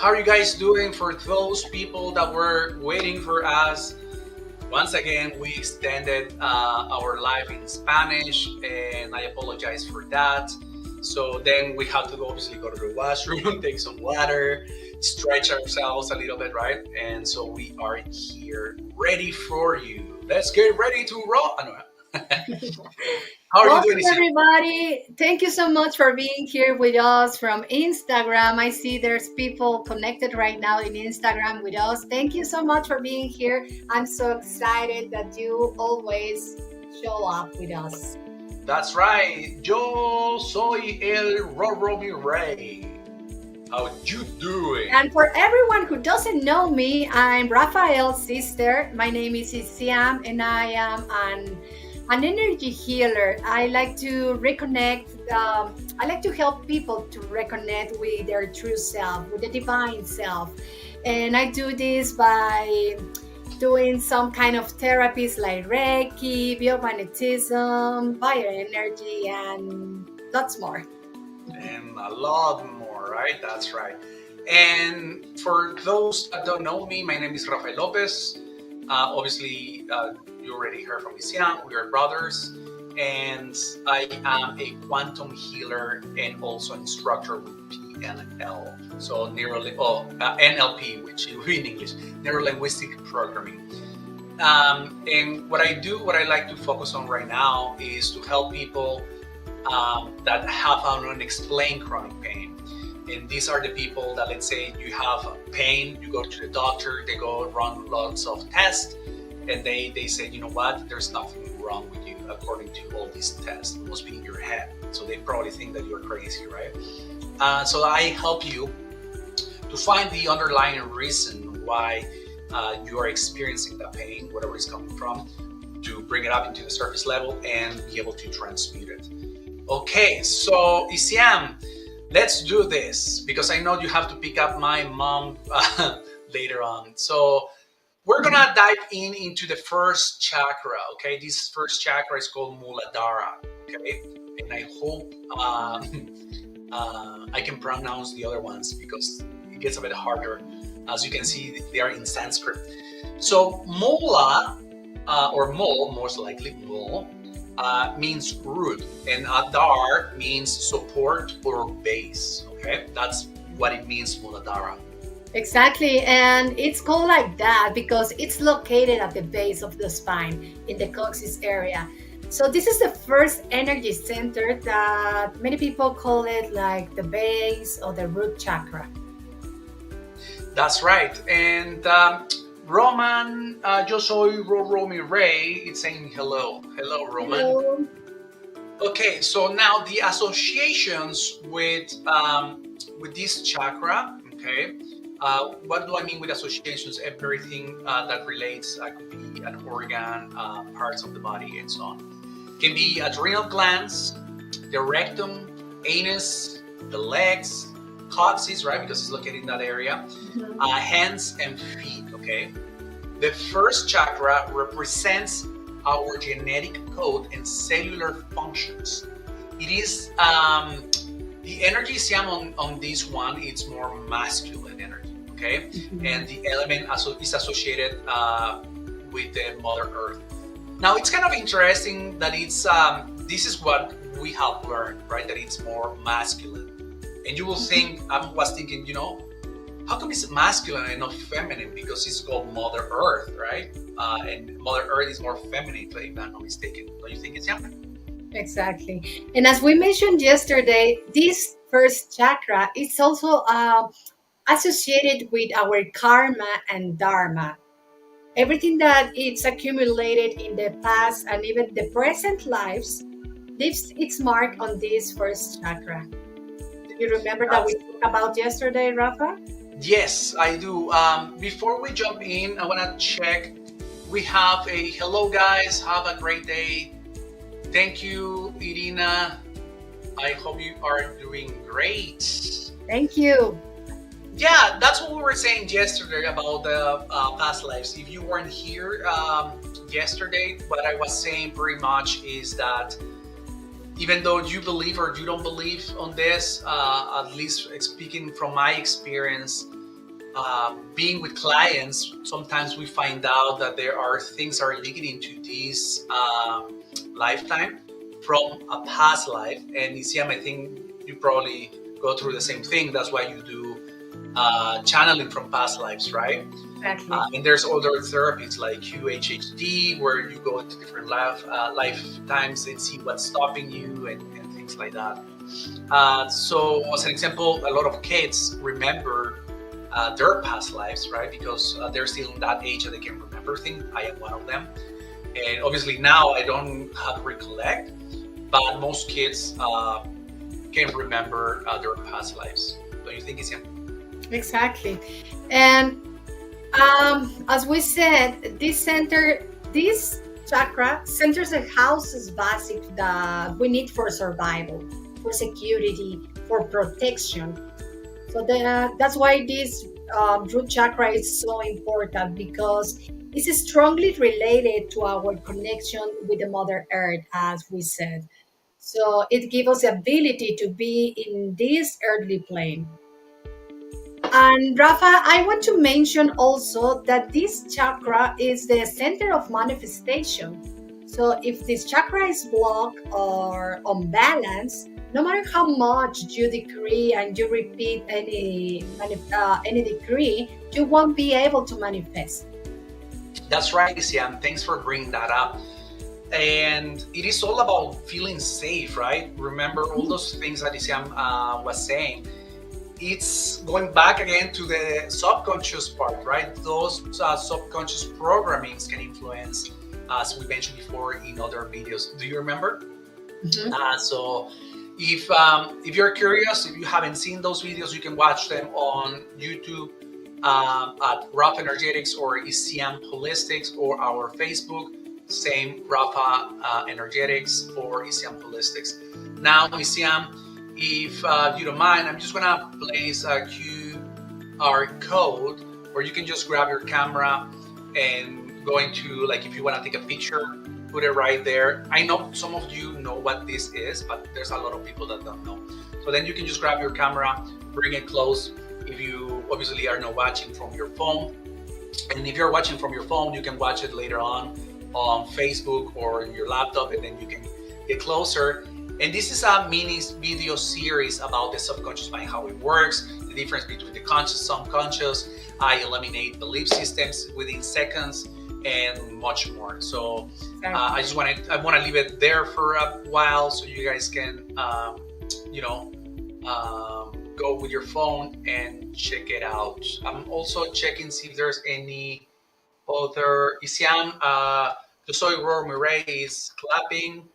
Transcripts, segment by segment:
How are you guys doing? For those people that were waiting for us, once again, we extended our live in Spanish, and I apologize for that. So then we have to obviously go to the washroom, take some water, stretch ourselves a little bit, right? And so we are here ready for you. Let's get ready to roll. How are you doing, Welcome, Iziam? everybody. Thank you so much for being here with us from Instagram. I see there's people connected right now in Instagram with us. Thank you so much for being here. I'm so excited that you always show up with us. That's right. Yo soy el Roro mi Rey. How you doing? And for everyone who doesn't know me, I'm Rafael's sister. My name is Iziam, and I am an energy healer. I like to reconnect. I like to help people to reconnect with their true self, with the divine self. And I do this by doing some kind of therapies like Reiki, biomagnetism, bioenergy, and lots more. And a lot more, right? That's right. And for those that don't know me, my name is Rafael Lopez. Obviously, you already heard from Iziam. We are brothers. And I am a quantum healer and also instructor with PNL. So NLP, which in English, neuro linguistic programming. And what I like to focus on right now is to help people that have an unexplained chronic pain. And these are the people that, let's say you have pain, you go to the doctor, they go run lots of tests, and they say, you know what, there's nothing wrong with you according to all these tests. It must be in your head. So they probably think that you're crazy, right? So I help you to find the underlying reason why you are experiencing that pain, whatever it's coming from, to bring it up into the surface level and be able to transmute it. Okay, so Iziam, let's do this because I know you have to pick up my mom later on. So we're gonna dive into the first chakra. Okay, this first chakra is called Muladhara. Okay, and I hope I can pronounce the other ones because it gets a bit harder. As you can see, they are in Sanskrit. So Mula or Mol, most likely Mol, means root, and Adar means support or base. Okay, that's what it means, Muladhara. Exactly, and it's called like that because it's located at the base of the spine in the coccyx area. So this is the first energy center that many people call it like the base or the root chakra. That's right. And Roman, yo soy Romy Ray. It's saying hello. Hello, Roman. Hello. Okay, so now the associations with this chakra. Okay, what do I mean with associations? Everything that relates could be an organ, parts of the body, and so on. Can be adrenal glands, the rectum, anus, the legs, coccyx, right? Because it's located in that area. Hands and feet. Okay. The first chakra represents our genetic code and cellular functions. It is the energy on this one. It's more masculine energy. Okay, and the element is associated with the Mother Earth. Now it's kind of interesting that it's this is what we have learned, right? That it's more masculine, and you will think I was thinking, how come it's masculine and not feminine? Because it's called Mother Earth, right? And Mother Earth is more feminine, if I'm not mistaken. Don't you think it's happening? Exactly. And as we mentioned yesterday, this first chakra is also associated with our karma and dharma. Everything that it's accumulated in the past and even the present lives leaves its mark on this first chakra. Do you remember that we talked about yesterday, Rafa? Yes, I do. Before we jump in, I want to check. We have a hello, guys. Have a great day. Thank you, Irina. I hope you are doing great. Thank you. Yeah, that's what we were saying yesterday about the past lives. If you weren't here yesterday, what I was saying pretty much is that even though you believe or you don't believe on this, at least speaking from my experience, being with clients, sometimes we find out that there are things are leading into this lifetime from a past life. And Isiam, I think you probably go through the same thing. That's why you do channeling from past lives, right? Exactly. And there's other therapies like QHHD, where you go into different lifetimes and see what's stopping you and things like that. So, as an example, a lot of kids remember their past lives, right? Because they're still in that age that they can remember things. I am one of them. And obviously now I don't have recollect, but most kids can remember their past lives. Don't you think, Isiam? Exactly. And as we said, this chakra centers the house's basic that we need for survival, for security, for protection. So that's why this root chakra is so important because it's strongly related to our connection with the Mother Earth, as we said. So it gives us the ability to be in this earthly plane. And Rafa, I want to mention also that this chakra is the center of manifestation. So if this chakra is blocked or unbalanced, no matter how much you decree and you repeat any decree, you won't be able to manifest. That's right, Isiam. Thanks for bringing that up. And it is all about feeling safe, right? Remember all those things that Isiam was saying. It's going back again to the subconscious part, right? Those subconscious programmings can influence, as we mentioned before in other videos. Do you remember? Mhm. So if you're curious, if you haven't seen those videos, you can watch them on YouTube at Rafa Energetics or Iziam Holistics, or our Facebook, same Rafa Energetics or Iziam Holistics. Now, Iziam, if you don't mind, I'm just gonna place a QR code where you can just grab your camera and go into, like, if you want to take a picture, put it right there. I know some of you know what this is, but there's a lot of people that don't know. So then you can just grab your camera, bring it close. If you obviously are not watching from your phone, and if you're watching from your phone, you can watch it later on Facebook or in your laptop, and then you can get closer. And this is a mini video series about the subconscious mind, how it works, the difference between the conscious, subconscious. I eliminate belief systems within seconds, and much more. So I want to leave it there for a while so you guys can, you know, go with your phone and check it out. I'm also checking see if there's any other. Isiam, Josoy Mireille is clapping.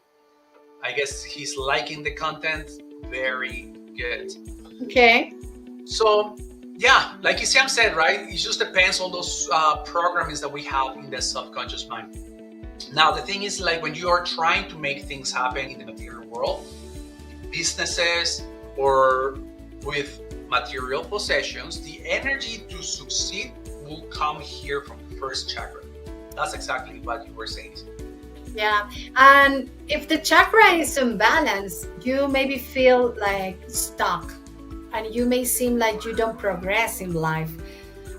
I guess he's liking the content. Very good. Okay. So, yeah, like Isiam said, right? It just depends on those programmings that we have in the subconscious mind. Now, the thing is, like, when you are trying to make things happen in the material world, businesses or with material possessions, the energy to succeed will come here from the first chakra. That's exactly what you were saying. Yeah. And if the chakra is imbalanced, you maybe feel like stuck and you may seem like you don't progress in life.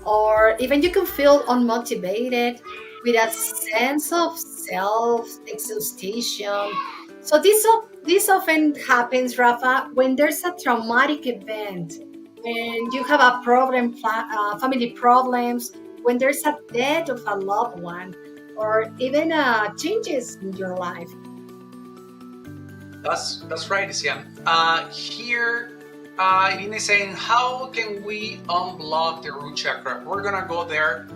Or even you can feel unmotivated with a sense of self exhaustion. So this often happens, Rafa, when there's a traumatic event, when you have a problem, family problems, when there's a death of a loved one, or even changes in your life. That's right, Isiam. Here, Irene is saying, how can we unblock the root chakra? We're gonna go there.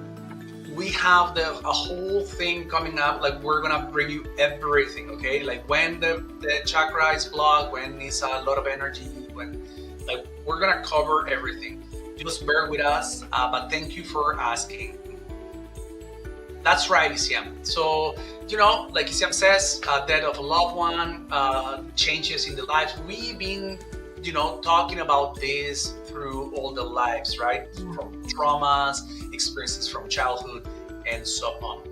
We have a whole thing coming up. Like, we're gonna bring you everything, okay? Like, when the chakra is blocked, when it's a lot of energy, when, like, we're gonna cover everything. Just bear with us. But thank you for asking. That's right, Isiam. So, like Isiam says, death of a loved one, changes in the lives. We've been, talking about this through all the lives, right? From traumas, experiences from childhood, and so on.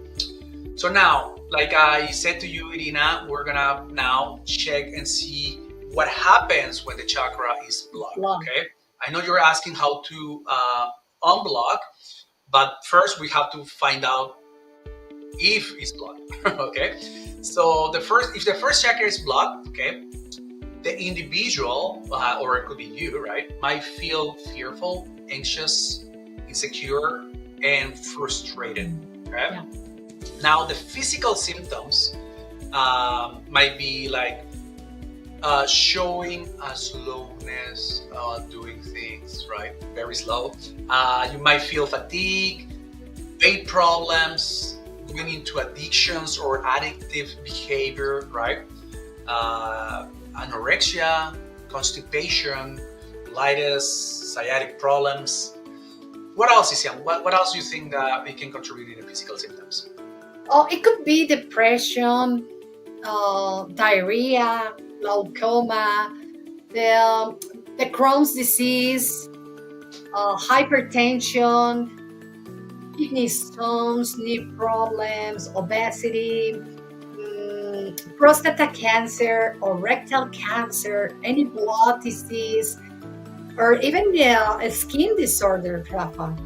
So now, like I said to you, Irina, we're gonna now check and see what happens when the chakra is blocked. Okay. I know you're asking how to unblock. But first, we have to find out if it's blocked. Okay. So if the first chakra is blocked, okay, the individual, or it could be you, right, might feel fearful, anxious, insecure, and frustrated. Okay. Yeah. Now, the physical symptoms might be like showing a slowness, doing things right very slow. You might feel fatigue, weight problems, going into addictions or addictive behavior, right? Anorexia, constipation, colitis, sciatic problems. What else, Isiam? What else do you think that it can contribute in the physical symptoms? Oh, it could be depression, diarrhea, glaucoma, the Crohn's disease, hypertension, kidney stones, knee problems, obesity, prostate cancer or rectal cancer, any blood disease, or even a skin disorder, Rafa.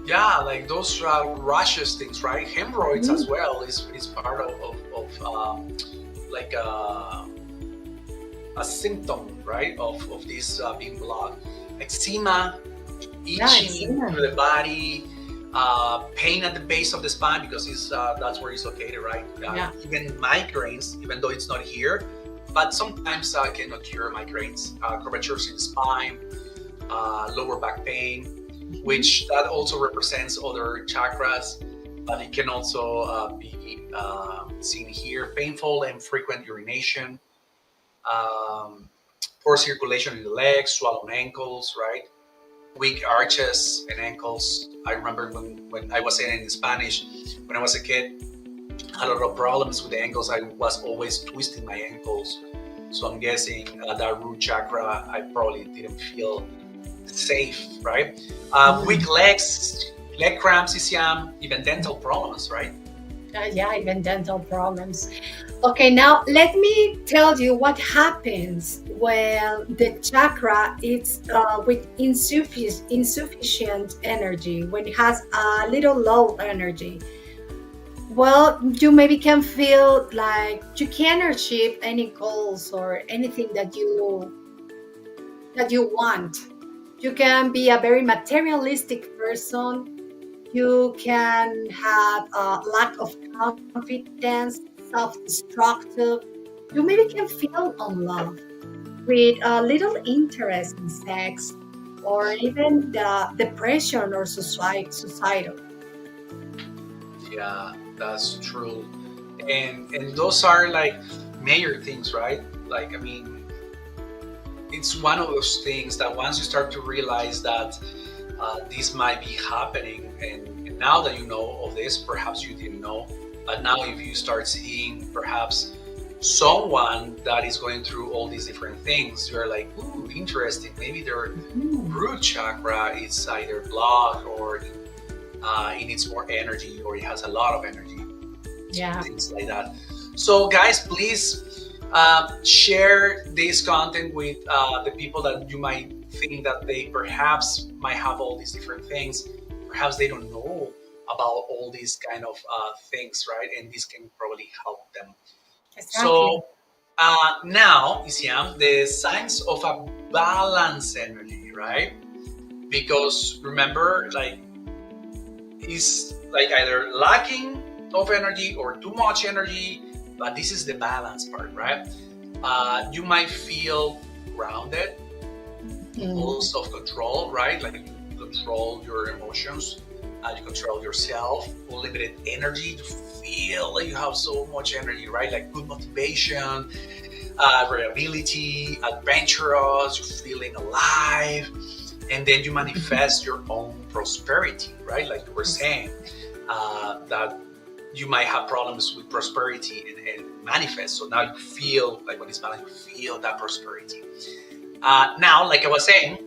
Yeah, like those rashes things, right? Hemorrhoids as well is part of like a symptom, right, of this being blocked. Eczema, itching through the body, pain at the base of the spine because that's where it's located, right? Even migraines, even though it's not here, but sometimes can occur migraines, curvatures in the spine, lower back pain, which that also represents other chakras, but it can also be seen here. Painful and frequent urination, poor circulation in the legs, swollen ankles, right? Weak arches and ankles. I remember when I was saying in Spanish, when I was a kid, I had a lot of problems with the ankles. I was always twisting my ankles. So I'm guessing that root chakra, I probably didn't feel safe, right? Weak legs, leg cramps, Iziam, even dental problems, right? Yeah, even dental problems. Okay, now let me tell you what happens when the chakra is with insufficient energy, when it has a little low energy. Well, you maybe can feel like you can't achieve any goals or anything that you want. You can be a very materialistic person. You can have a lack of confidence, self-destructive. You maybe can feel unloved with a little interest in sex or even the depression or suicidal. Yeah, that's true. And those are like major things, right? Like, I mean, it's one of those things that once you start to realize that this might be happening, and now that you know of this, perhaps you didn't know, but now if you start seeing perhaps someone that is going through all these different things, you're like, ooh, interesting. Maybe their root chakra is either blocked or it needs more energy, or it has a lot of energy. Yeah. Things like that. So guys, please share this content with the people that you might think that they perhaps might have all these different things. Perhaps they don't know about all these kind of things, right? And this can probably help them. Exactly. So now, Iziam, the signs of a balanced energy, right? Because remember, like, it's like either lacking of energy or too much energy, but this is the balance part, right? You might feel grounded, full self-control, right? Like you control your emotions, you control yourself, unlimited energy. You feel like you have so much energy, right? Like good motivation, reliability, adventurous, you're feeling alive. And then you manifest your own prosperity, right? Like you were saying, that you might have problems with prosperity and manifest. So now you feel like when it's balanced, you feel that prosperity. Now, like I was saying,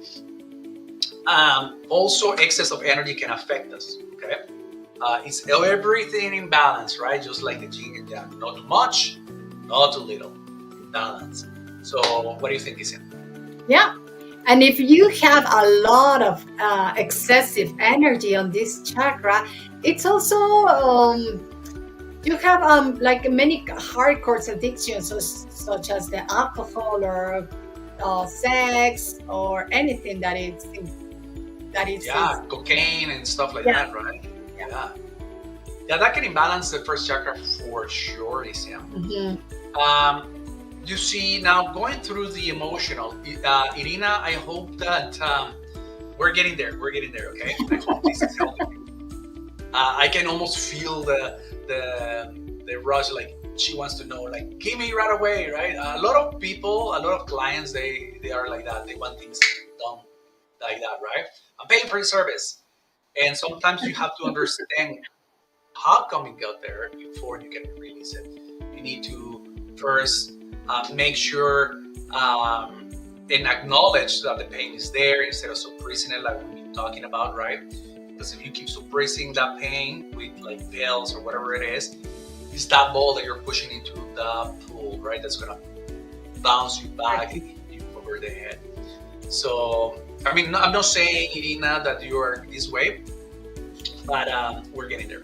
also excess of energy can affect us. Okay, it's everything in balance, right? Just like the yin and yang, not too much, not too little, balance. So, what do you think, Iziam? Yeah. And if you have a lot of excessive energy on this chakra, it's also you have like many hardcore addictions, such as the alcohol or sex or anything that is Yeah, cocaine and stuff like yeah, that, right? yeah. Yeah. Yeah, that can imbalance the first chakra for sure, Isiam. Hmm. Um, you see, now going through the emotional, Irina, I hope that we're getting there. We're getting there, okay? I hope this is helping you. I can almost feel the rush, like she wants to know, like, give me right away, right? A lot of people, a lot of clients, they are like that. They want things done like that, right? I'm paying for the service. And sometimes you have to understand how come it got there before you can release it. You need to first make sure and acknowledge that the pain is there instead of suppressing it, like we've been talking about, right? Because if you keep suppressing that pain with like pills or whatever it is, it's that ball that you're pushing into the pool, right? That's gonna bounce you back and hit you over the head. So, I mean, I'm not saying, Irina, that you are this way, but we're getting there.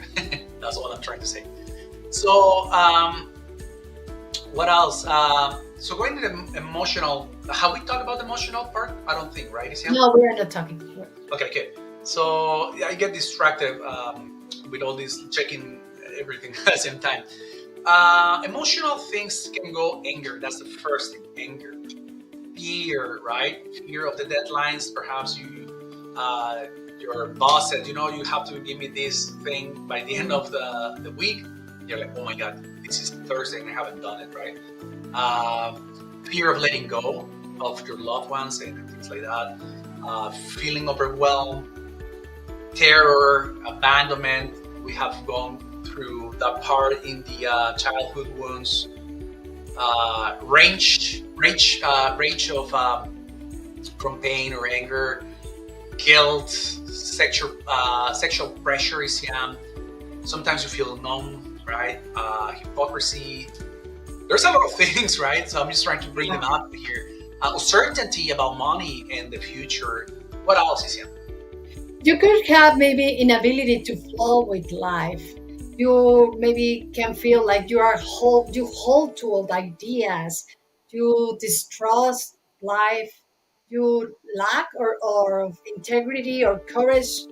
That's what I'm trying to say. So, what else? So going to the emotional, have we talked about the emotional part? I don't think, right, Isiam? No, we are not talking. Okay, okay. So yeah, I get distracted with all this checking everything at the same time. Emotional things can go anger. That's the first thing, anger. Fear, right? Fear of the deadlines. Perhaps your boss said, you have to give me this thing by the end of the week. You're like, oh my God, this is Thursday and I haven't done it, right? Fear of letting go of your loved ones and things like that. Feeling overwhelmed, terror, abandonment. We have gone through that part in the childhood wounds. Rage of from pain or anger, guilt, sexual pressure is sometimes you feel numb, right? Hypocrisy. There's a lot of things, right? So I'm just trying to bring them up here. Uncertainty about money and the future. What else is You could have maybe inability to flow with life. You maybe can feel like you hold to old ideas. You distrust life. You lack or of integrity or courage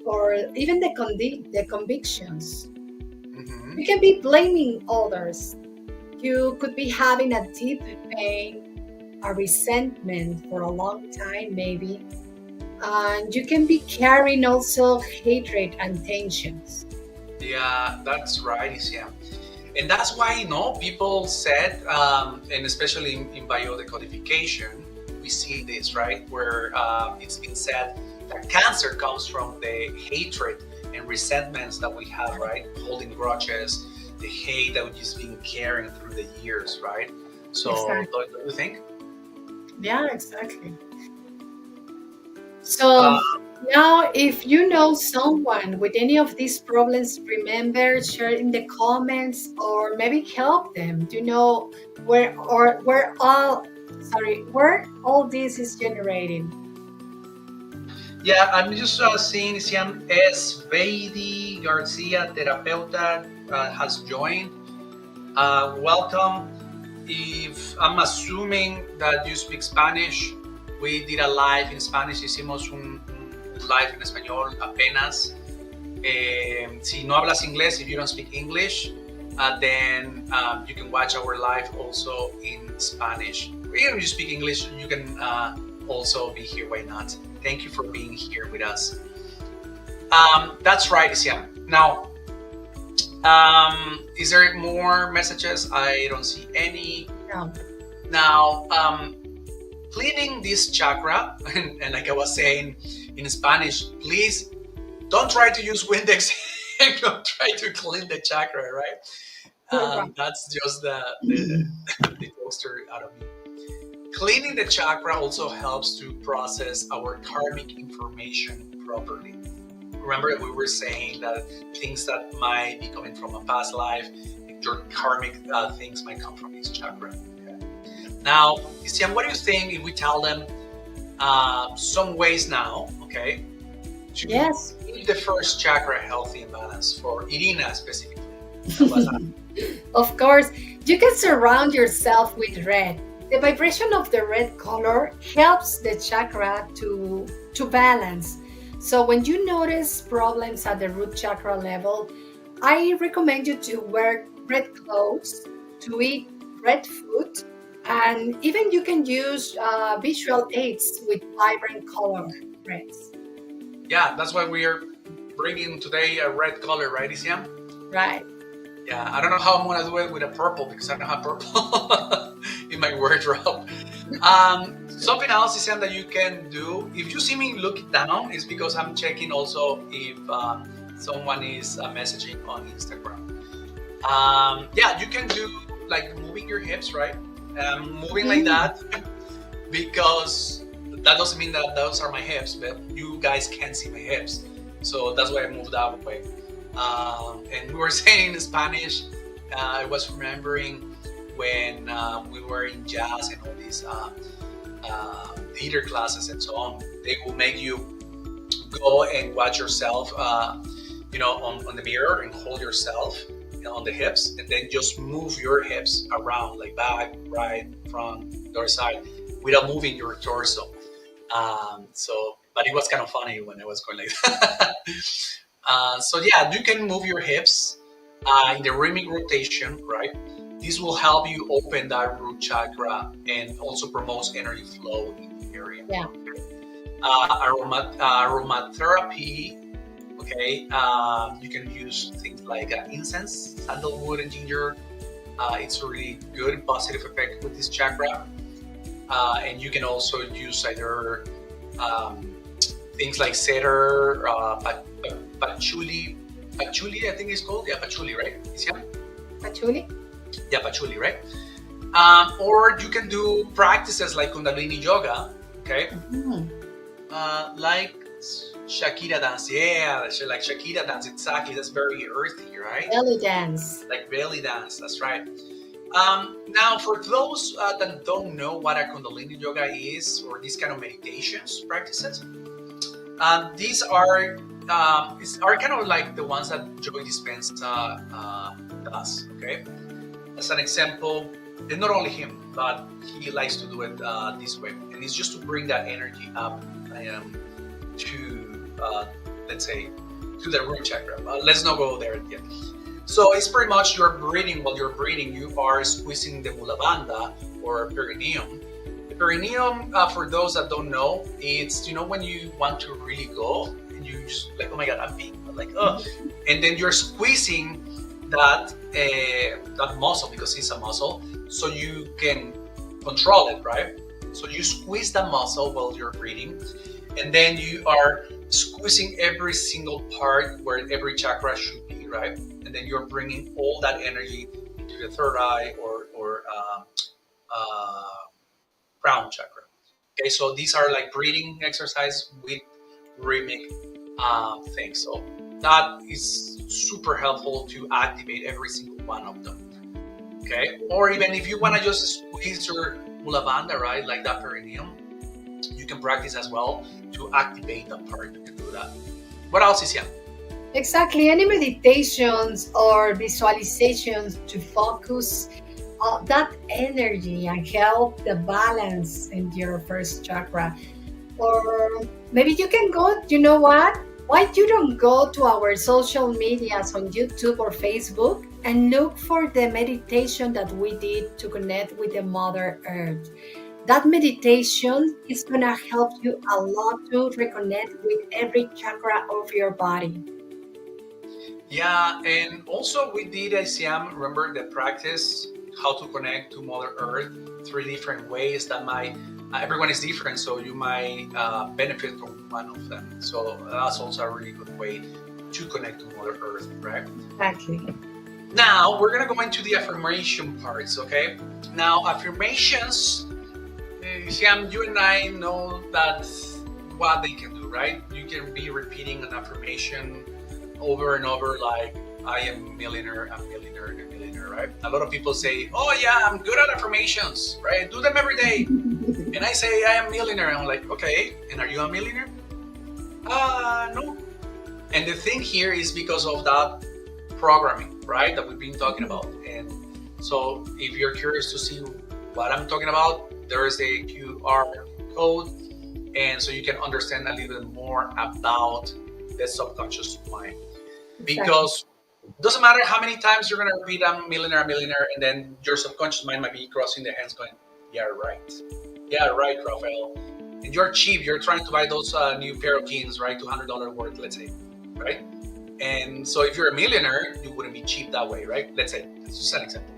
or even the convictions. Mm-hmm. You can be blaming others. You could be having a deep pain, a resentment for a long time, maybe. And you can be carrying also hatred and tensions. Yeah, that's right, Isiam. And that's why, people said, and especially in biodecodification, we see this, right? Where it's been said that cancer comes from the hatred and resentments that we have, right? Holding grudges, the hate that we've just been carrying through the years, right? So, Exactly. don't you think? Yeah, exactly. So now, if you know someone with any of these problems, remember share in the comments or maybe help them. You know where all this is generating. Yeah, I'm just seeing Siam S. Beidi Garcia, terapeuta, has joined. Welcome. If I'm assuming that you speak Spanish, we did a live in Spanish. Hicimos un live en español apenas. Si no hablas inglés, if you don't speak English, then you can watch our live also in Spanish. Even if you speak English, you can also be here. Why not? Thank you for being here with us. That's right, Isiam. Now, is there more messages? I don't see any. No. Now, cleaning this chakra, and like I was saying in Spanish, please don't try to use Windex and don't try to clean the chakra, right? That's just the poster out of me. Cleaning the chakra also helps to process our karmic information properly. Remember, we were saying that things that might be coming from a past life, your karmic things might come from this chakra. Okay. Now, Christian, what do you think if we tell them some ways now, okay, to Yes. keep the first chakra healthy and balanced for Irina specifically. That was Of course, you can surround yourself with red. The vibration of the red color helps the chakra to balance. So when you notice problems at the root chakra level, I recommend you to wear red clothes, to eat red food, and even you can use visual aids with vibrant color reds. yeah, that's why we are bringing today a red color, right, Iziam? Right. Yeah, I don't know how I'm gonna do it with a purple because I don't have purple in my wardrobe. Something else, Iziam, that you can do if you see me look down is because I'm checking also if someone is messaging on Instagram. Yeah, you can do like moving your hips, right? Moving like that because that doesn't mean that those are my hips, but you guys can't see my hips. So that's why I moved that way. And we were saying in Spanish, I was remembering when we were in jazz and all these theater classes and so on. They will make you go and watch yourself, on the mirror and hold yourself on the hips, and then just move your hips around, like back, right, front, the other side, without moving your torso. But it was kind of funny when I was going like that. So yeah, you can move your hips in the rhythmic rotation, right? This will help you open that root chakra and also promotes energy flow in the area. Yeah. Aromatherapy, okay, you can use things like incense, sandalwood, and ginger. It's a really good positive effect with this chakra. And you can also use either things like cedar, patchouli, I think it's called. Yeah, patchouli, right? Yeah, Patchouli? yeah, patchouli, right? Or you can do practices like Kundalini yoga, okay? Like Shakira dance, yeah, like Shakira dance, exactly. That's very earthy, right? Belly dance. Like belly dance, that's right. Now, for those that don't know what a Kundalini yoga is, or these kind of meditations practices, these are kind of like the ones that Joey Dispenza does. Okay, as an example, and not only him, but he likes to do it this way, and it's just to bring that energy up to let's say to the root chakra. Let's not go there yet. So it's pretty much you're breathing. While you're breathing, you are squeezing the Muladhara or perineum. The perineum, for those that don't know, it's when you want to really go and you just like, oh my god, I'm peeing, like and then you're squeezing that muscle because it's a muscle, so you can control it, right? So you squeeze that muscle while you're breathing, and then you are squeezing every single part where every chakra should be, right? And then you're bringing all that energy into the third eye or crown chakra. Okay, so these are like breathing exercise with rhythmic things. So that is super helpful to activate every single one of them. Okay, or even if you want to just squeeze your Muladhara, right, like that perineum, you can practice as well to activate that part. You can do that. What else is here? Exactly. Any meditations or visualizations to focus that energy and help the balance in your first chakra. Or maybe you can go, you know what? Why you don't go to our social medias on YouTube or Facebook and look for the meditation that we did to connect with the Mother Earth? That meditation is going to help you a lot to reconnect with every chakra of your body. Yeah, and also we did Iziam, remember the practice how to connect to Mother Earth 3 different ways that might everyone is different, so you might benefit from one of them. So that's also a really good way to connect to Mother Earth, right? Exactly. Now we're gonna go into the affirmation parts, okay? Now affirmations, Iziam, you and I know that what they can do, right? You can be repeating an affirmation over and over, like I am a millionaire, right? A lot of people say, oh yeah, I'm good at affirmations, right? Do them every day. And I say I am a millionaire. And I'm like, okay, and are you a millionaire? No. And the thing here is because of that programming, right, that we've been talking about. And so if you're curious to see what I'm talking about, there is a QR code, and so you can understand a little bit more about the subconscious mind. Because it doesn't matter how many times you're going to repeat a millionaire, and then your subconscious mind might be crossing the hands going, yeah, right. Yeah, right, Rafael. And you're cheap. You're trying to buy those new pair of jeans, right? $200 worth, let's say, right? And so if you're a millionaire, you wouldn't be cheap that way, right? Let's say, that's just an example.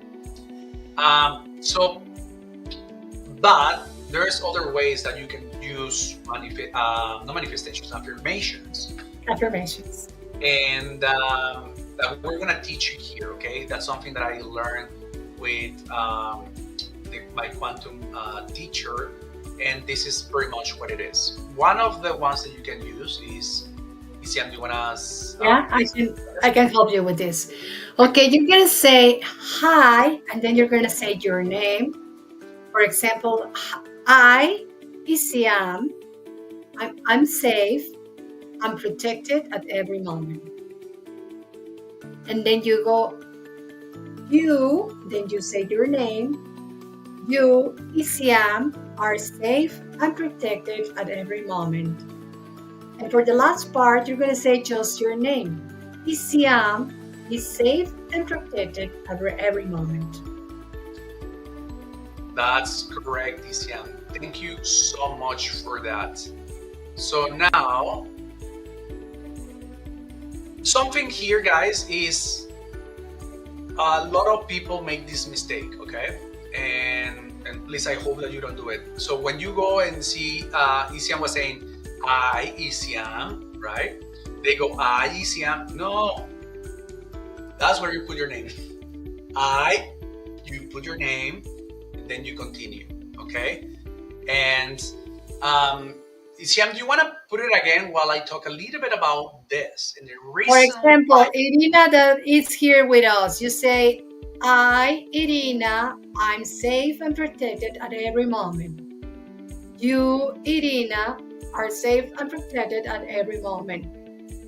But there's other ways that you can use not manifestations, affirmations. Affirmations. And that we're gonna teach you here, okay? That's something that I learned with my quantum teacher, and this is pretty much what it is. One of the ones that you can use is, Iziam, do you wanna? Yeah, I can help you with this. Okay, you're gonna say hi, and then you're gonna say your name. For example, I, Iziam, I'm safe, I'm protected at every moment. And then you go, you, then you say your name. You, Iziam, are safe and protected at every moment. And for the last part, you're going to say just your name. Iziam is safe and protected at every moment. That's correct, Iziam. Thank you so much for that. So now, something here, guys, is a lot of people make this mistake, okay? And please, I hope that you don't do it. So when you go and see, Iziam was saying, I, Iziam, right? They go, I, Iziam. No, that's where you put your name. I, you put your name, and then you continue, okay? And Iziam, do you want to put it again while I talk a little bit about this? And the reason For example, Irina that is here with us, you say, I, Irina, I'm safe and protected at every moment. You, Irina, are safe and protected at every moment.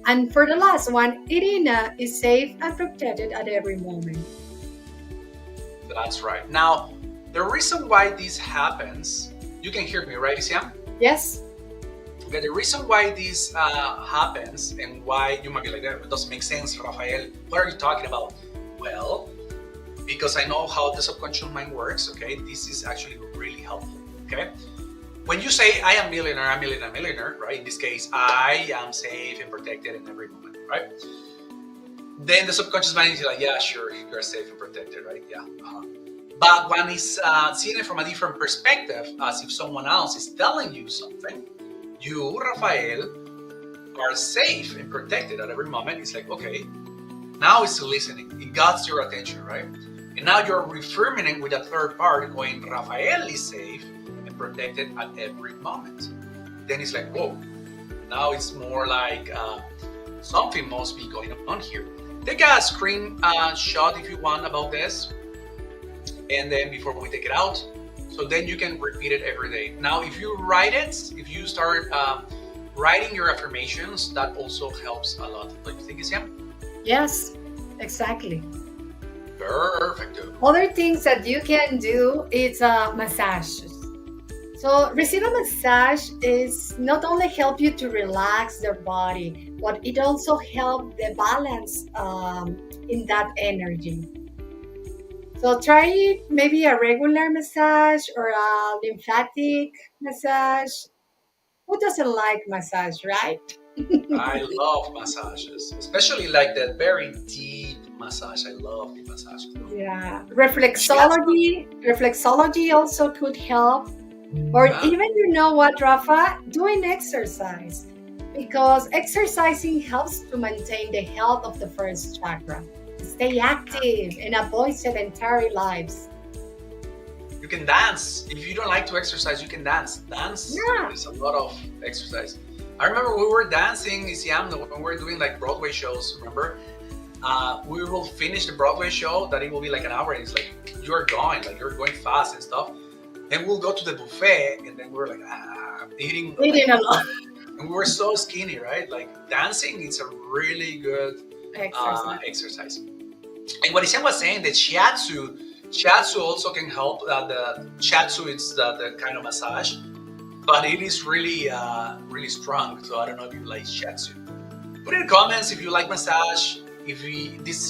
And for the last one, Irina is safe and protected at every moment. That's right. Now, the reason why this happens, you can hear me, right, Iziam? Yes. Okay, the reason why this happens and why you might be like, that doesn't make sense, Rafael. What are you talking about? Well, because I know how the subconscious mind works, okay? This is actually really helpful, okay? When you say, I am millionaire, right? In this case, I am safe and protected in every moment, right? Then the subconscious mind is like, yeah, sure, you're safe and protected, right? Yeah. But when it's seeing it from a different perspective, as if someone else is telling you something, you, Rafael, are safe and protected at every moment. It's like, okay, now it's listening. It got your attention, right? And now you're reaffirming it with a third part going, Rafael is safe and protected at every moment. Then it's like, whoa, now it's more like something must be going on here. Take a screen shot if you want about this. And then before we take it out, so then you can repeat it every day. Now, if you write it, if you start writing your affirmations, that also helps a lot. Don't you think, Iziam? Yes, exactly. Perfect. Other things that you can do is massages. So receive a massage is not only help you to relax your body, but it also helps the balance in that energy. So try maybe a regular massage or a lymphatic massage. Who doesn't like massage, right? I love massages, especially like that very deep massage. I love the massages. Yeah. Reflexology also could help. Or even, you know what, Rafa? Doing exercise. Because exercising helps to maintain the health of the first chakra. Stay active and avoid sedentary lives. You can dance. If you don't like to exercise, you can dance. Yeah. There's a lot of exercise. I remember we were dancing, Iziam, when we were doing like Broadway shows, remember? We will finish the Broadway show, that it will be like an hour, and it's like, you're going fast and stuff. and we'll go to the buffet, and then we're like eating like, Eating a lot. and we were so skinny, right? Like dancing, it's a really good Exercise. exercise. And what Isiam was saying, that shiatsu also can help. The shiatsu is the kind of massage, but it is really really strong. So I don't know if you like shiatsu. Put in the comments if you like massage. If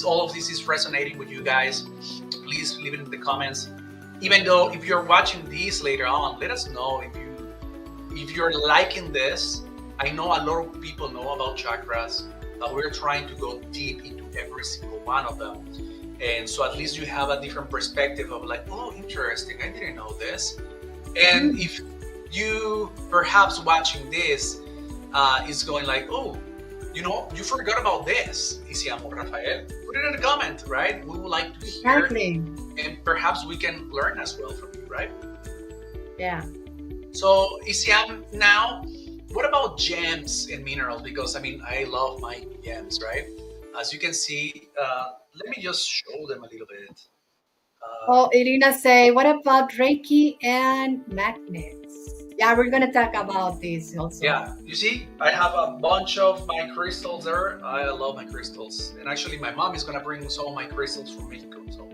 all of this is resonating with you guys, please leave it in the comments. Even though if you're watching this later on, let us know if you're liking this. I know a lot of people know about chakras, but we're trying to go deep into every single one of them. And so at least you have a different perspective of like, oh, interesting, I didn't know this. And if you perhaps watching this is going like, oh, you forgot about this, Iziam or Rafael, put it in the comment, right? We would like to hear, and perhaps we can learn as well from you, right? Yeah. So Iziam, now, what about gems and minerals? Because I love my gems, right? As you can see, let me just show them a little bit. Irina say, what about Reiki and magnets? Yeah, we're gonna talk about this also. Yeah, you see, I have a bunch of my crystals there. I love my crystals, and actually, my mom is gonna bring some of my crystals from Mexico. So,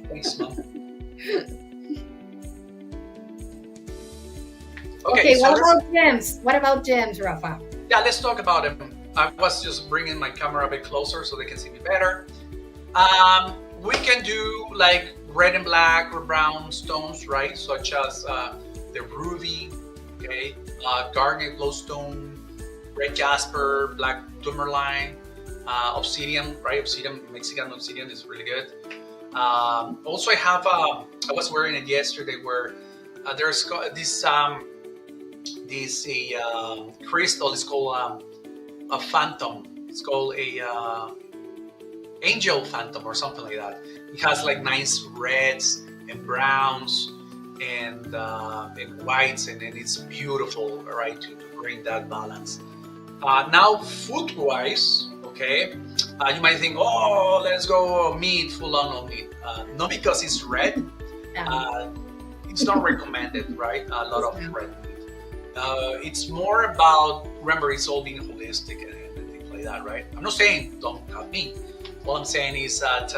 thanks, mom. Okay, so what about gems, Rafa? Yeah, let's talk about them. I was just bringing my camera a bit closer so they can see me better. We can do like red and black or brown stones, right? Such as the ruby, okay, garnet glowstone, red jasper, black tourmaline, obsidian, right? Obsidian, Mexican obsidian is really good. Also, I was wearing it yesterday where there's this crystal is called a phantom. It's called a angel phantom or something like that. It has like nice reds and browns and whites, and it's beautiful, right, to bring that balance. Now, food wise, okay, you might think, oh, let's go meat, full on meat. Not because it's red. It's not recommended, right? A lot of red meat. It's more about, remember, it's all being holistic and things like that, right? I'm not saying don't have meat. All I'm saying is that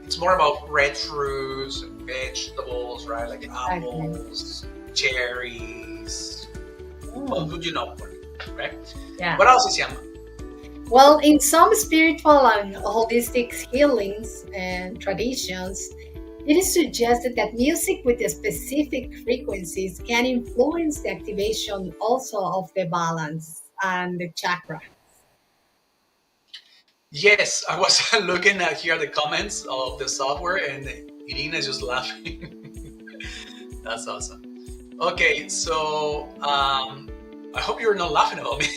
it's more about red fruits and vegetables, right? Like apples, cherries. Well, good right? Yeah. What else is Iziam? Well, in some spiritual and holistic healings and traditions, it is suggested that music with the specific frequencies can influence the activation also of the balance and the chakra. Yes, I was looking at here the comments of the software, and Irina is just laughing. That's awesome. Okay, so I hope you're not laughing about me.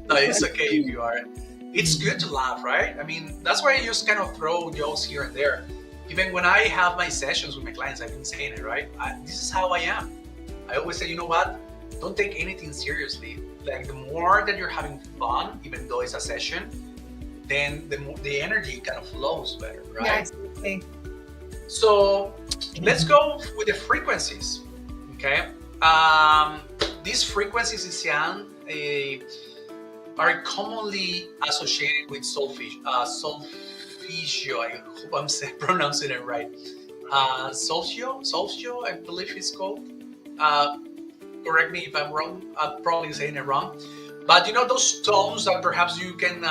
No, it's okay if you are. It's good to laugh, right? That's why I just kind of throw jokes here and there. Even when I have my sessions with my clients, I've been saying it, right? This is how I am. I always say, you know what? Don't take anything seriously. Like, the more that you're having fun, even though it's a session, then the energy kind of flows better, right? Yes, okay. So let's go with the frequencies, okay? These frequencies, Iziam, are commonly associated with solfeggio. I hope I'm pronouncing it right. Solfeggio, I believe it's called. Correct me if I'm wrong. I'm probably saying it wrong. But those tones that perhaps you can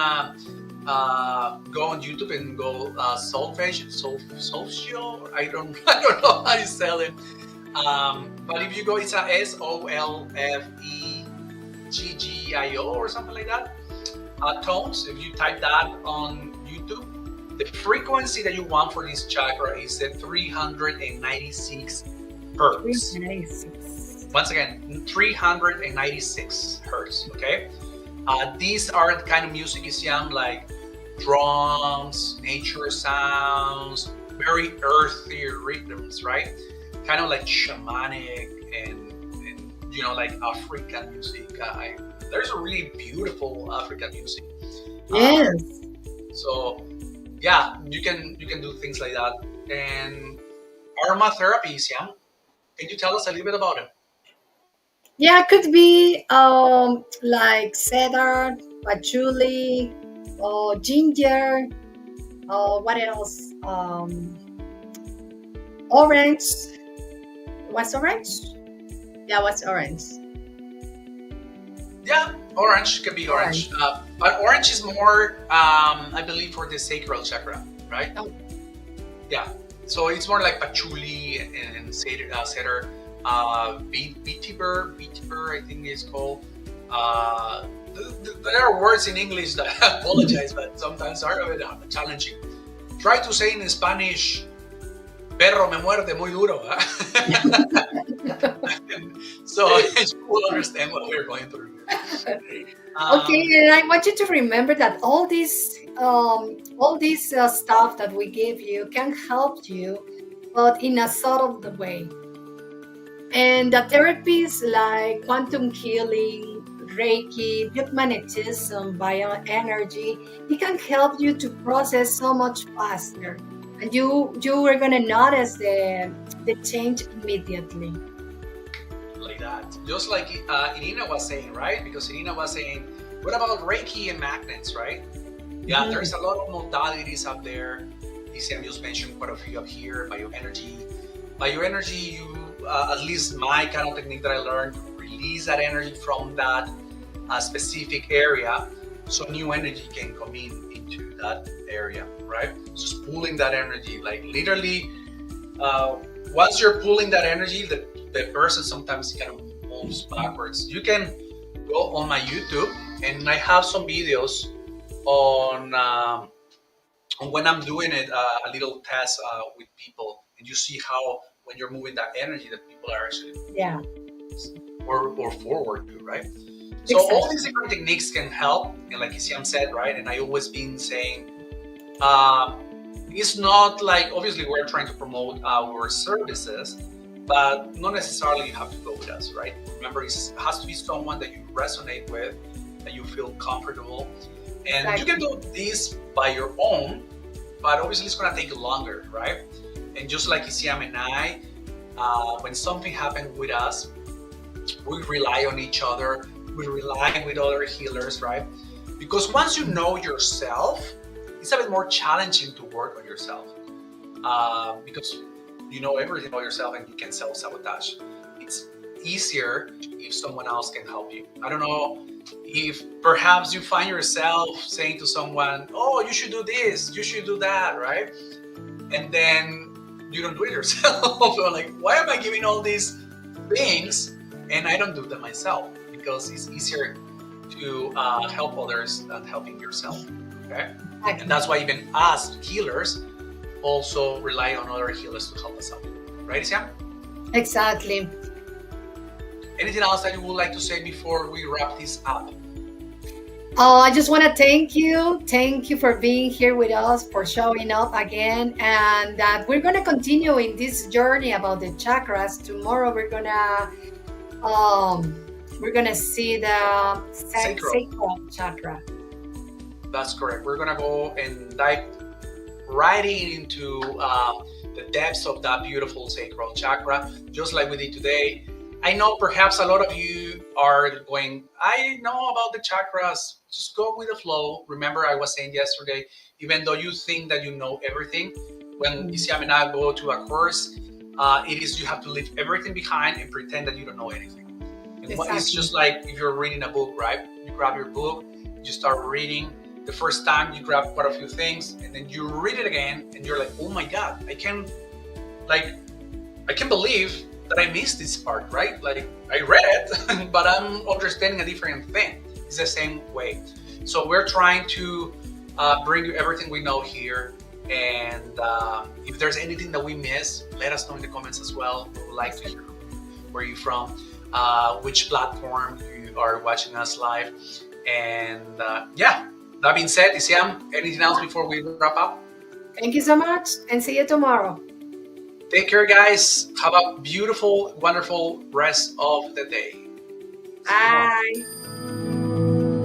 go on YouTube and go solfeggio. I don't know how you spell it. But if you go, it's a SOLFEGGIO or something like that. Tones. If you type that on YouTube, the frequency that you want for this chakra is the 396 hertz. 396. Once again, 396 hertz. Okay. These are the kind of music you see like drums, nature sounds, very earthy rhythms, right? Kind of like shamanic and like African music. There's a really beautiful African music. Yes. So yeah, you can do things like that. And aromatherapy, yeah, Can you tell us a little bit about it? Yeah, it could be like cedar, patchouli, or ginger, or what else? Orange. What's orange? Yeah, what's orange? Yeah, orange can be Orange. orange, but orange is more, I believe, for the sacral chakra, right? Oh, Yeah. So it's more like patchouli and cedar, vetiver, I think it's called. There are words in English that I apologize, but sometimes are a bit challenging. Try to say in Spanish, perro me muerde muy duro. So you will understand what we're going through here. okay, Um, and I want you to remember that all this stuff that we give you can help you, but in a subtle way. And the therapies like quantum healing, Reiki, magnetism, bioenergy, it can help you to process so much faster. And you are gonna notice the change immediately. like that. Just like Irina was saying, right? Because Irina was saying, what about Reiki and magnets, right? Yeah, Mhm. there's a lot of modalities out there. Iziam just mentioned quite a few up here. Bioenergy. Bioenergy, you, at least my kind of technique that I learned, release that energy from that specific area so new energy can come in into that area, right? Just pulling that energy, like literally, uh, once you're pulling that energy, the person sometimes kind of moves backwards. You can go on my YouTube, and I have some videos on when I'm doing it, a little test with people, and you see how when you're moving that energy, that people are actually Yeah, or forward to, right? So all exactly. these different techniques can help, and like Isiam said, right, and I always been saying, uh, it's not like obviously we're trying to promote our services, but not necessarily you have to go with us, right? Remember, it has to be someone that you resonate with, that you feel comfortable, and you can Exactly. do this by your own, but obviously it's gonna take longer, right? And just like Isiam and I, when something happened with us, we rely on each other, we rely with other healers, right? Because once you know yourself, it's a bit more challenging to work on yourself, because you know everything about yourself and you can self sabotage. It's easier if someone else can help you. I don't know if perhaps you find yourself saying to someone, "Oh, you should do this, you should do that," right? And then you don't do it yourself. You're like, why am I giving all these things and I don't do them myself? Because it's easier to help others than helping yourself. Okay, and Exactly. that's why even us healers also rely on other healers to help us out. Right, Sam? Exactly. Anything else that you would like to say before we wrap this up? Oh, I just want to thank you. Thank you for being here with us, for showing up again. And that we're going to continue in this journey about the chakras. Tomorrow we're gonna see the Sacral. sacral chakra. That's correct. We're gonna go and dive right into the depths of that beautiful sacral chakra, just like we did today. I know perhaps a lot of you are going, I know about the chakras, just go with the flow. Remember, I was saying yesterday, even though you think that you know everything, when Mhm. Isiam and I go to a course, it is you have to leave everything behind and pretend that you don't know anything. And it's Exactly. just like if you're reading a book, right? You grab your book, you start reading. The first time you grab quite a few things, and then you read it again, and you're like, "Oh my God, like I can't believe that I missed this part, right? Like I read it, but I'm understanding a different thing." It's the same way. So we're trying to bring you everything we know here, and if there's anything that we miss, let us know in the comments as well. We would like to hear from you. Where are you from? Which platform you are watching us live? And yeah, that being said, Isiam, anything else before we wrap up? Thank you so much, and see you tomorrow. Take care, guys. Have a beautiful, wonderful rest of the day. See you tomorrow. Bye.